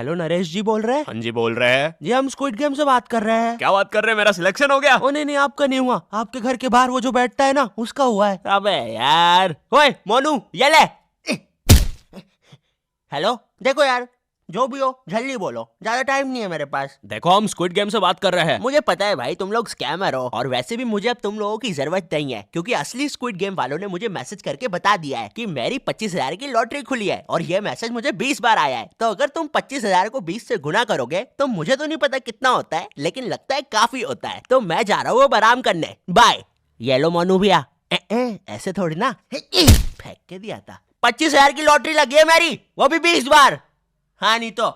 Hello Naresh जी बोल रहे हैं? हाँ जी बोल रहे हैं। जी हम स्क्विड गेम से बात कर रहे हैं। क्या बात कर रहे हैं, मेरा सिलेक्शन हो गया? ओ नहीं नहीं, आपका नहीं हुआ, आपके घर के बाहर वो जो बैठता है ना, उसका हुआ है। अबे यार, ओए मोनू ये ले। हेलो, देखो यार, जो भी हो जल्दी बोलो, ज्यादा टाइम नहीं है मेरे पास। देखो हम स्क्विड गेम से बात कर रहे हैं। मुझे पता है भाई, तुम लोग स्कैमर हो, और वैसे भी मुझे अब तुम लोगों की जरूरत नहीं है, क्योंकि असली स्क्विड गेम वालों ने मुझे मैसेज करके बता दिया है कि मेरी 25,000 की लॉटरी खुली है, और ये मैसेज मुझे 20 बार आया है। तो अगर तुम 25,000 को 20 से गुना करोगे तो मुझे तो नहीं पता कितना होता है, लेकिन लगता है काफी होता है। तो मैं जा रहा हूँ अब आराम करने, बाय। येलो मोनू भैया, ऐसे थोड़ी ना, फेंक के दिया था। 25,000 की लॉटरी लगी है मेरी, वो भी 20 बार। हाँ नहीं तो